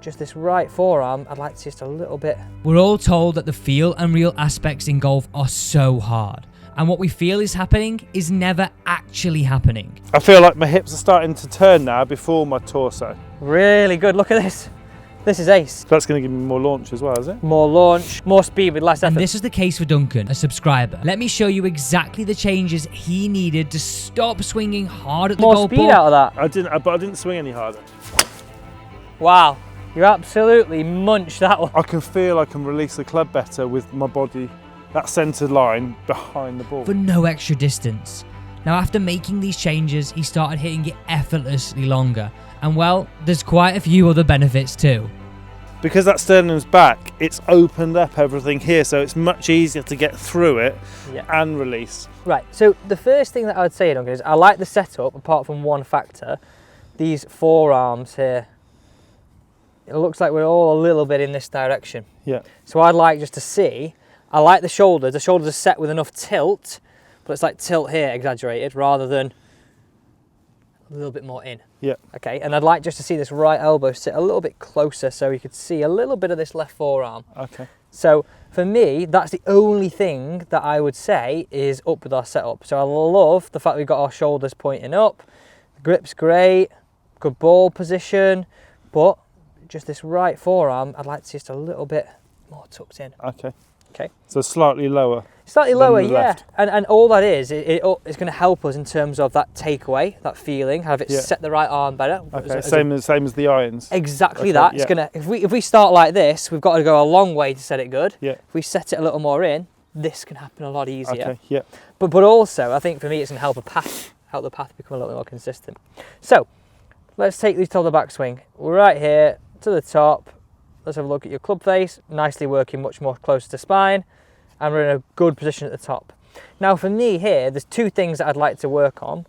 Just this right forearm, I'd like to just a little bit. We're all told that the feel and real aspects in golf are so hard, and what we feel is happening is never actually happening. I feel like my hips are starting to turn now before my torso. Really good, look at this. This is ace. So that's going to give me more launch as well, is it? More launch, more speed with less effort. And this is the case for Duncan, a subscriber. Let me show you exactly the changes he needed to stop swinging hard at the more golf speed ball. out of that. But I didn't swing any harder. Wow, you absolutely munched that one. I can feel I can release the club better with my body, that centred line behind the ball. For no extra distance. Now after making these changes, he started hitting it effortlessly longer. And well, there's quite a few other benefits too. Because that sternum's back, it's opened up everything here, so it's much easier to get through it and release. Right, so the first thing that I would say, Duncan, is I like the setup, apart from one factor, these forearms here. It looks like we're all a little bit in this direction. Yeah. So I'd like just to see, I like the shoulders are set with enough tilt, but it's like tilt here exaggerated rather than a little bit more in. Yeah. Okay, and I'd like just to see this right elbow sit a little bit closer so you could see a little bit of this left forearm. Okay. So for me, that's the only thing that I would say is up with our setup. So I love the fact we've got our shoulders pointing up, the grip's great, good ball position, but just this right forearm, I'd like to see just a little bit more tucked in. Okay. Okay. So slightly lower. Slightly lower, yeah. Left. And all that is, it's going to help us in terms of that takeaway, that feeling, have it set the right arm better. Okay. Same as the irons. Exactly that. It's gonna. If we start like this, we've got to go a long way to set it good. Yeah. If we set it a little more in, this can happen a lot easier. Okay. Yeah. But also, I think for me, it's going to help the path become a little bit more consistent. So let's take these to the backswing. We're right here to the top. Let's have a look at your club face. Nicely working, much more close to spine, and we're in a good position at the top. Now for me here, there's two things that I'd like to work on.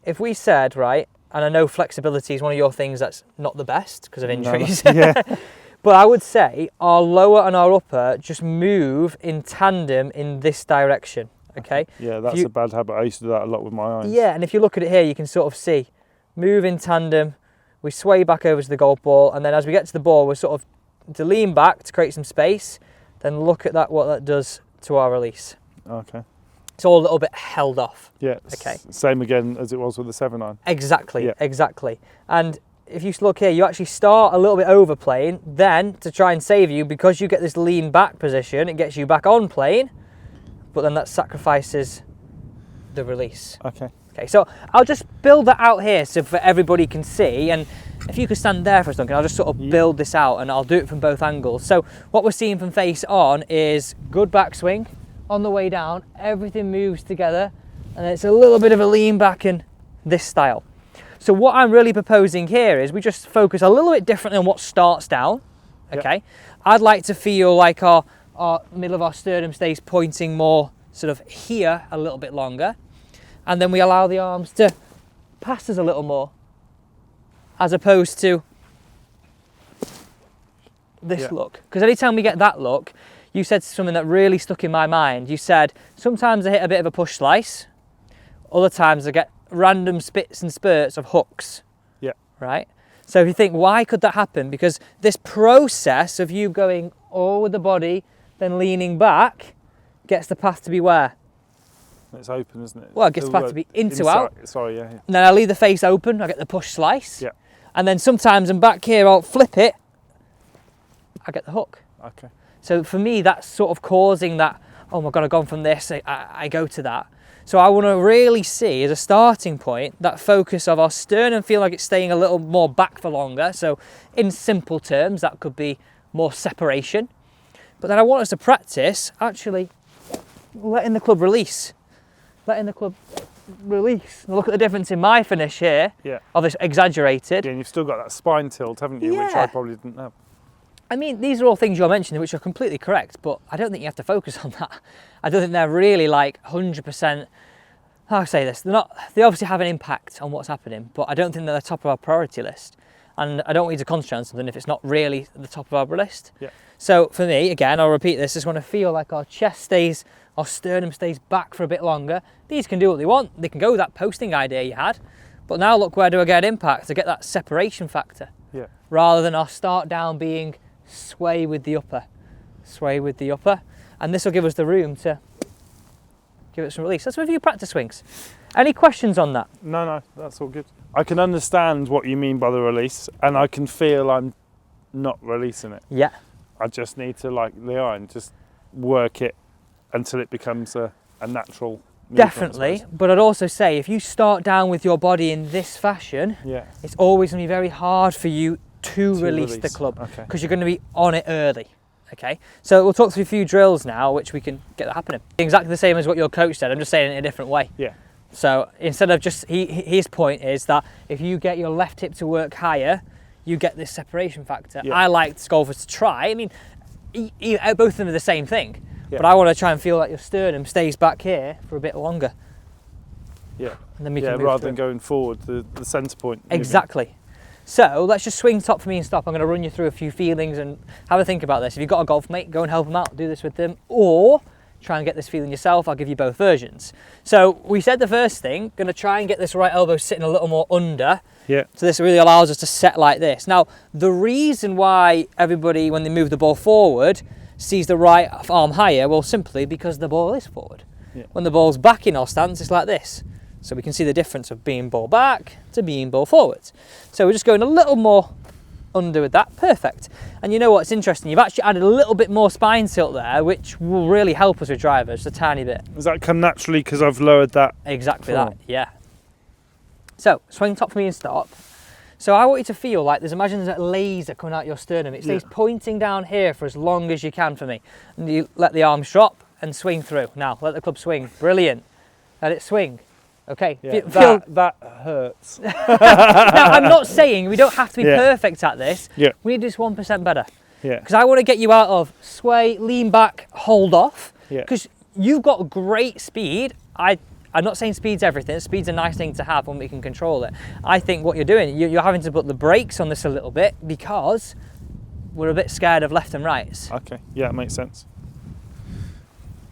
If we said, right, and I know flexibility is one of your things that's not the best because of injuries, but I would say our lower and our upper just move in tandem in this direction, okay? Yeah, that's a bad habit. I used to do that a lot with my irons. Yeah, and if you look at it here, you can sort of see, move in tandem, we sway back over to the golf ball, and then as we get to the ball, we're sort of to lean back to create some space, then look at that, what that does to our release. Okay. It's all a little bit held off. Yeah. Okay. Same again as it was with the 7-iron. Exactly. Yeah. Exactly. And if you look here, you actually start a little bit over playing, then to try and save you, because you get this lean back position, it gets you back on playing, but then that sacrifices the release. Okay. Okay, so I'll just build that out here so for everybody can see, and if you could stand there for a second, I'll just sort of build this out and I'll do it from both angles. So what we're seeing from face on is good backswing. On the way down, everything moves together, and it's a little bit of a lean back in this style. So what I'm really proposing here is we just focus a little bit differently on what starts down, okay? Yep. I'd like to feel like our middle of our sternum stays pointing more sort of here a little bit longer, and then we allow the arms to pass us a little more, as opposed to this look. Because anytime we get that look, you said something that really stuck in my mind. You said, sometimes I hit a bit of a push slice, other times I get random spits and spurts of hooks. Yeah. Right? So if you think, why could that happen? Because this process of you going all with the body, then leaning back, gets the path to be where? It's open, isn't it? Well, it gets the path to be into out. Sorry, yeah. And then I leave the face open, I get the push slice. Yeah. And then sometimes I'm back here, I'll flip it, I get the hook. Okay. So for me, that's sort of causing that, oh my God, I've gone from this, I go to that. So I want to really see, as a starting point, that focus of our sternum feel like it's staying a little more back for longer. So in simple terms, that could be more separation. But then I want us to practice actually letting the club release. Letting the club release. And look at the difference in my finish here, of this exaggerated. Yeah, and you've still got that spine tilt, haven't you, which I probably didn't have. I mean, these are all things you're mentioning which are completely correct, but I don't think you have to focus on that. I don't think they're really like 100%, how do I say this? They obviously have an impact on what's happening, but I don't think they're the top of our priority list. And I don't want you to concentrate on something if it's not really at the top of our list. Yeah. So for me, again, I'll repeat this, just want to feel like our chest stays, our sternum stays back for a bit longer. These can do what they want. They can go with that posting idea you had. But now look, where do I get impact? I get that separation factor. Yeah. rather than our start down being sway with the upper, and this will give us the room to give it some release. Let's review practice swings. Any questions on that? No, that's all good. I can understand what you mean by the release, and I can feel I'm not releasing it. Yeah. I just need to, like the iron, just work it until it becomes a natural movement, Definitely, but I'd also say if you start down with your body in this fashion, it's always going to be very hard for you to release the club, because you're going to be on it early. Okay, so we'll talk through a few drills now which we can get that happening. Exactly the same as what your coach said, I'm just saying it in a different way. Yeah. So instead of just, his point is that if you get your left hip to work higher, you get this separation factor. Yeah. I like golfers to try. I mean, both of them are the same thing, but I want to try and feel like your sternum stays back here for a bit longer. Yeah. And then we can move rather through. than going forward, the centre point. Exactly. So let's just swing top for me and stop. I'm going to run you through a few feelings and have a think about this. If you've got a golf mate, go and help them out. Do this with them, or try and get this feeling yourself. I'll give you both versions. So we said the first thing, going to try and get this right elbow sitting a little more under. Yeah. So this really allows us to set like this. Now, the reason why everybody, when they move the ball forward, sees the right arm higher, well, simply because the ball is forward. Yeah. When the ball's back in our stance, it's like this. So we can see the difference of being ball back to being ball forwards. So we're just going a little more under with that. Perfect. And you know what's interesting? You've actually added a little bit more spine tilt there, which will really help us with drivers, just a tiny bit. Does that come naturally because I've lowered that? Exactly form? that, yeah. So swing top for me and stop. So I want you to feel like imagine there's a laser coming out your sternum. It stays pointing down here for as long as you can for me. And you let the arms drop and swing through. Now, let the club swing. Brilliant. Let it swing. Okay. Yeah, Feel, that hurts. now, I'm not saying we don't have to be perfect at this. Yeah. We need to do this 1% better. Yeah. Because I want to get you out of sway, lean back, hold off. Yeah. Because you've got great speed. I'm not saying speed's everything. Speed's a nice thing to have when we can control it. I think what you're doing, you're having to put the brakes on this a little bit because we're a bit scared of left and rights. Okay. Yeah, it makes sense.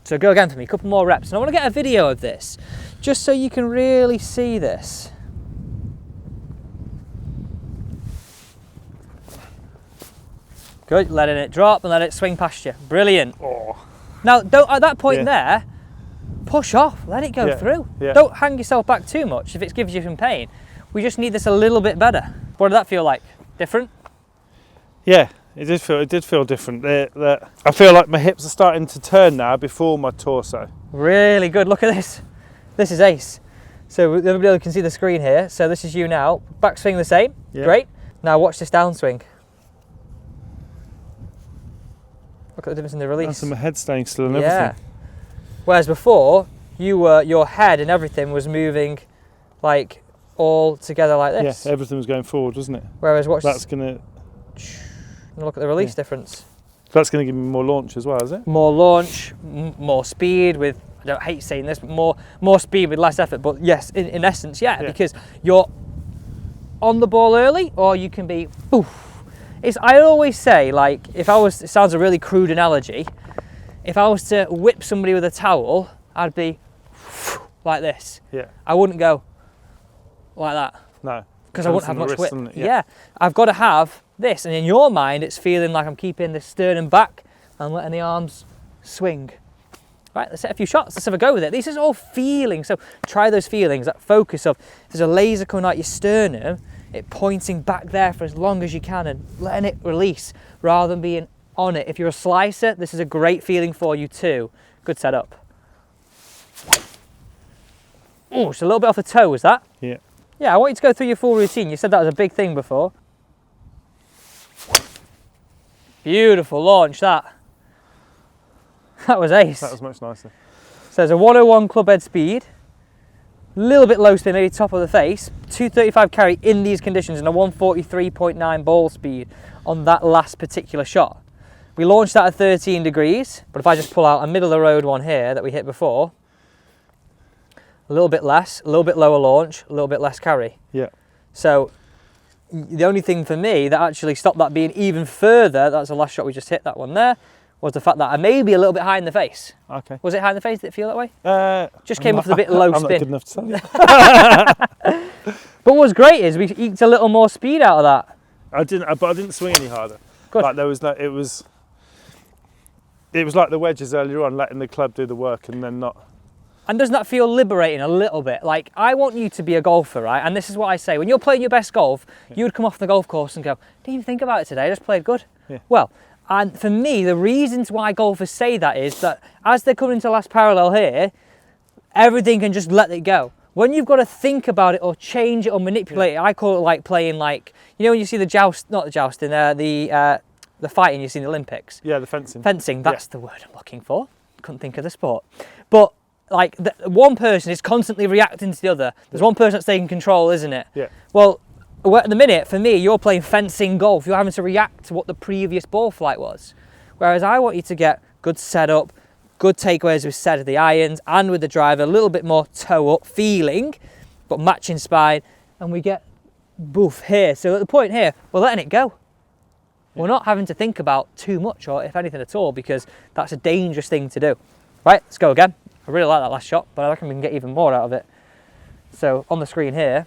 So go again for me, a couple more reps. And I want to get a video of this, just so you can really see this. Good, letting it drop and let it swing past you. Brilliant. Oh. Now, don't at that point there, push off, let it go through. Yeah. Don't hang yourself back too much if it gives you some pain. We just need this a little bit better. What did that feel like? Different? Yeah, it did feel different. I feel like my hips are starting to turn now before my torso. Really good, look at this. This is ace. So everybody can see the screen here. So this is you now. Backswing the same, great. Now watch this downswing. Look at the difference in the release. And my head staying still and everything. Whereas before, your head and everything was moving like all together like this. Yeah, everything was going forward, wasn't it? Whereas watch that's gonna look at the release difference. That's gonna give me more launch as well, is it? More launch, more speed with, I don't hate saying this, but more speed with less effort. But yes, in essence, because you're on the ball early, or you can be poof. I always say, like, it sounds a really crude analogy. If I was to whip somebody with a towel, I'd be like this. Yeah. I wouldn't go like that. No. Because I wouldn't have much whip. Yeah. I've got to have this. And in your mind, it's feeling like I'm keeping the sternum back and letting the arms swing. Right, let's set a few shots. Let's have a go with it. This is all feelings. So try those feelings, that focus of, if there's a laser coming out your sternum, it pointing back there for as long as you can and letting it release rather than being on it. If you're a slicer, this is a great feeling for you too. Good setup. Oh, just a little bit off the toe, was that? Yeah. Yeah, I want you to go through your full routine. You said that was a big thing before. Beautiful launch, that. That was ace. That was much nicer. So there's a 101 club head speed, a little bit low spin, maybe top of the face, 235 carry in these conditions, and a 143.9 ball speed on that last particular shot. We launched that at 13 degrees, but if I just pull out a middle of the road one here that we hit before, a little bit less, a little bit lower launch, a little bit less carry. Yeah. So the only thing for me that actually stopped that being even further, that's the last shot we just hit, that one there, was the fact that I may be a little bit high in the face. Okay. Was it high in the face? Did it feel that way? Just came off a bit low I'm spin. not good enough to tell you. But what's great is we eked a little more speed out of that. I didn't swing any harder. Good. Like there was no, it was like the wedges earlier on, letting the club do the work and then not. And doesn't that feel liberating a little bit? Like, I want you to be a golfer, right? And this is what I say. When you're playing your best golf, you would come off the golf course and go, didn't even think about it today, I just played good. Yeah. Well, and for me, the reasons why golfers say that is that as they're coming into last parallel here, everything can just let it go. When you've got to think about it or change it or manipulate it, I call it like playing like, you know when you see the joust, not the jousting, the fighting you see in the Olympics? Yeah, the fencing. Fencing, that's the word I'm looking for. Couldn't think of the sport. But like one person is constantly reacting to the other. There's one person that's taking control, isn't it? Yeah. Well, at the minute, for me, you're playing fencing golf. You're having to react to what the previous ball flight was. Whereas I want you to get good setup, good takeaways with set of the irons and with the driver, a little bit more toe up feeling, but matching spine, and we get boof here. So at the point here, we're letting it go. We're not having to think about too much or if anything at all, because that's a dangerous thing to do. Right, let's go again. I really like that last shot, but I reckon we can get even more out of it. So on the screen here,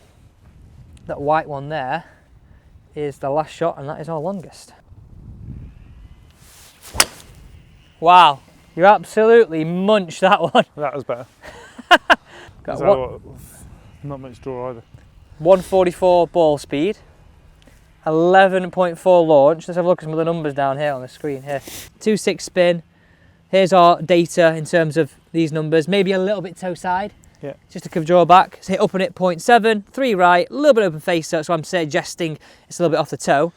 that white one there is the last shot, and that is our longest. Wow, you absolutely munched that one. That was better. Got Not much draw either. 144 ball speed, 11.4 launch. Let's have a look at some of the numbers down here on the screen here. 2.6 spin. Here's our data in terms of these numbers. Maybe a little bit toe side. Yeah. Just to draw back. So hit up on it 0.7, 3 right, a little bit open face, so I'm suggesting it's a little bit off the toe.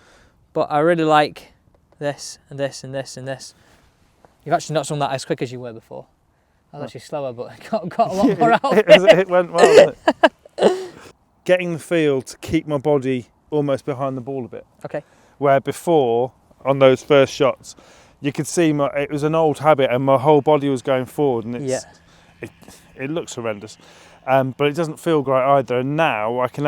But I really like this and this and this and this. You've actually not swung that as quick as you were before. I was actually slower, but got a lot more out of it. It went well, didn't it? Getting the feel to keep my body almost behind the ball a bit. Okay. Where before, on those first shots, you could see it was an old habit and my whole body was going forward, and it looks horrendous. But it doesn't feel great either. And now I can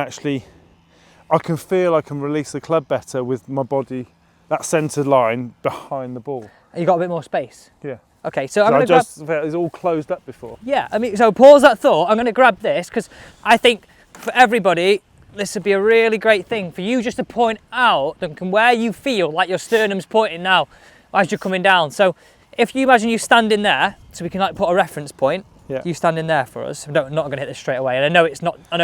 feel I can release the club better with my body, that centred line behind the ball. You got a bit more space? Yeah. Okay, so I'm going to grab... It's all closed up before. Yeah, I mean, so pause that thought. I'm going to grab this because I think for everybody, this would be a really great thing for you just to point out where you feel like your sternum's pointing now as you're coming down. So if you imagine you standing there, so we can like put a reference point, you standing there for us. I'm not going to hit this straight away, and I know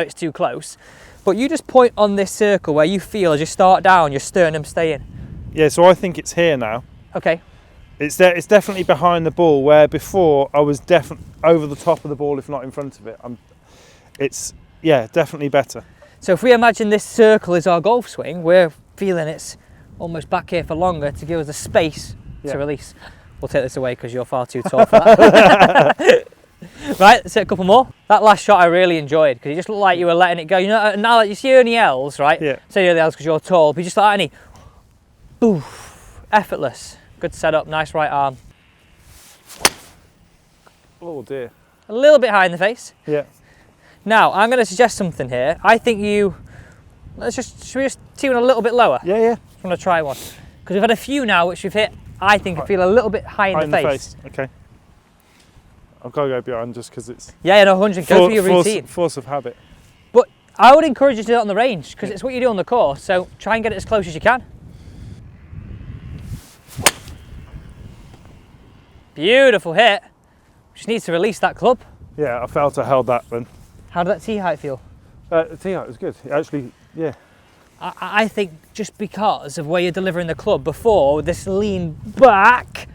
it's too close, but you just point on this circle where you feel as you start down, your sternum staying. Yeah, so I think it's here now. Okay. It's there. It's definitely behind the ball, where before I was definitely over the top of the ball, if not in front of it. It's definitely better. So if we imagine this circle is our golf swing, we're feeling it's almost back here for longer to give us the space to release. We'll take this away because you're far too tall for that. Right, let's hit a couple more. That last shot I really enjoyed because you just looked like you were letting it go. You know, now that you see Ernie Els, right? Yeah. Say Ernie Els because you're tall, but you just like Ernie, boof, effortless. Good setup, nice right arm. Oh dear. A little bit high in the face. Yeah. Now, I'm going to suggest something here. I think should we just tune a little bit lower? Yeah, yeah. I'm going to try one. Because we've had a few now which we've hit, I think, feel a little bit high in the face. Okay. I've got to go behind just because it's... Yeah, no, 100, go through your routine. Force of habit. But I would encourage you to do it on the range because it's what you do on the course, so try and get it as close as you can. Beautiful hit. Just needs to release that club. Yeah, I felt I held that then. How did that tee height feel? The tee height was good. Actually, yeah. I think just because of where you're delivering the club before, this lean back,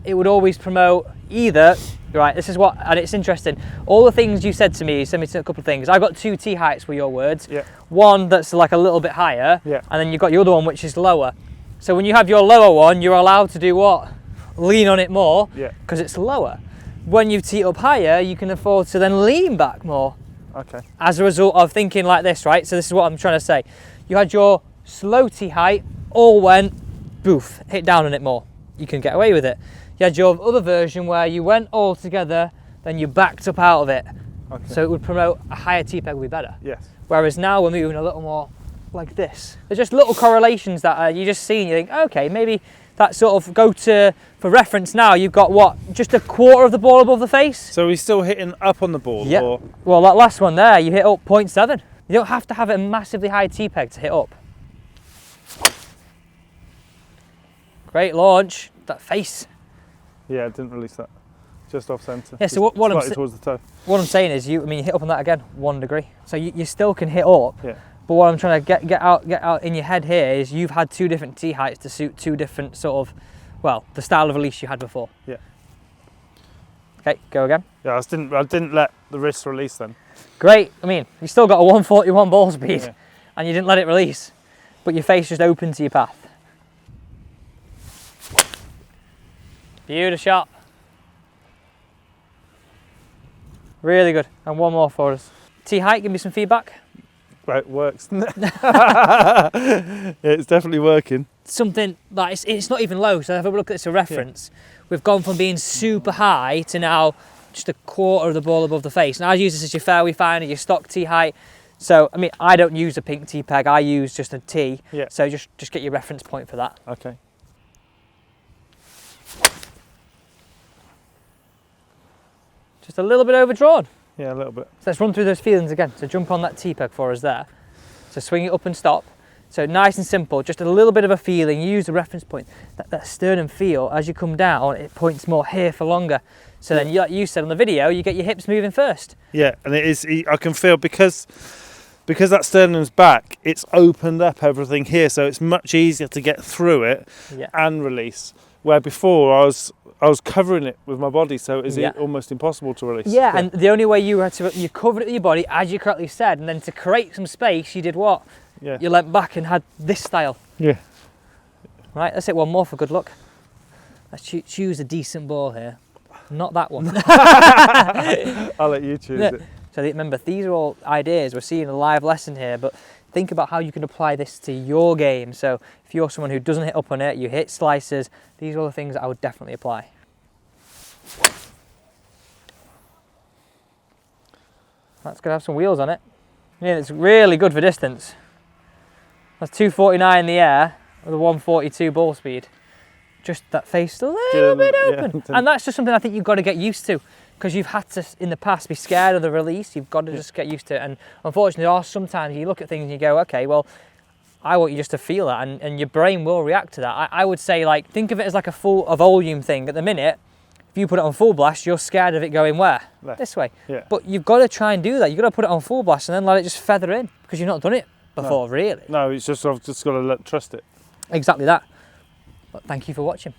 it would always promote either, right, this is what, and it's interesting, all the things you said to me, you sent me to a couple of things. I got 2 tee heights were your words. Yeah. One that's like a little bit higher, yeah, and then you've got your other one which is lower. So when you have your lower one, you're allowed to do what? Lean on it more, because it's lower. When you tee up higher, you can afford to then lean back more. Okay. As a result of thinking like this, right? So this is what I'm trying to say. You had your slow tee height, all went, boof, hit down on it more. You can get away with it. You had your other version where you went all together, then you backed up out of it. Okay. So it would promote a higher tee peg would be better. Yes. Whereas now we're moving a little more like this. There's just little correlations that you just see and you think, okay, maybe that sort of for reference now, you've got what, just a quarter of the ball above the face? So we're still hitting up on the ball? Yeah. Or? Well, that last one there, you hit up 0.7. You don't have to have a massively high tee peg to hit up. Great launch. That face. Yeah, I didn't release that. Just off centre. Yeah, so what I'm towards the toe. What I'm saying is, you hit up on that again, 1 degree. So you still can hit up. Yeah. But what I'm trying to get out in your head here is you've had 2 different tee heights to suit 2 different sort of, well, the style of release you had before. Yeah. Okay, go again. Yeah, I didn't let the wrist release then. Great. I mean, you still got a 141 ball speed, and you didn't let it release, but your face just opened to your path. Beautiful shot. Really good. And one more for us. Tee height, give me some feedback. Right, it works. It's definitely working. Something like it's not even low, so if I look at this as a reference, we've gone from being super high to now just a quarter of the ball above the face. And I use this as your fairway finder, your stock tee height. So, I mean, I don't use a pink tee peg, I use just a tee. Yeah. So just get your reference point for that. Okay. Just a little bit overdrawn. Yeah, a little bit. So let's run through those feelings again. So jump on that tee peg for us there. So swing it up and stop. So nice and simple, just a little bit of a feeling. You use the reference point. That sternum feel, as you come down, it points more here for longer. So then, like you said on the video, you get your hips moving first. Yeah, and it is, I can feel, because that sternum's back, it's opened up everything here, so it's much easier to get through it and release. Where before I was covering it with my body, so it was almost impossible to release. Yeah, and the only way you covered it with your body, as you correctly said, and then to create some space, you did what? Yeah. You leant back and had this style. Yeah. Right, let's hit one more for good luck. Let's choose a decent ball here. Not that one. I'll let you choose it. So remember, these are all ideas. We're seeing a live lesson here, but think about how you can apply this to your game. So if you're someone who doesn't hit up on it, you hit slicers, these are all the things that I would definitely apply. That's going to have some wheels on it. Yeah, it's really good for distance. That's 249 in the air with a 142 ball speed. Just that face a little bit open. And that's just something I think you've got to get used to, because you've had to, in the past, be scared of the release. You've got to just get used to it. And unfortunately, there are sometimes you look at things and you go, okay, well, I want you just to feel that, and your brain will react to that. I would say, like, think of it as like a volume thing. At the minute, if you put it on full blast, you're scared of it going where? Left. This way. Yeah. But you've got to try and do that. You've got to put it on full blast and then let it just feather in, because you've not done it before, really. No, it's just, I've just got to trust it. Exactly that. But thank you for watching.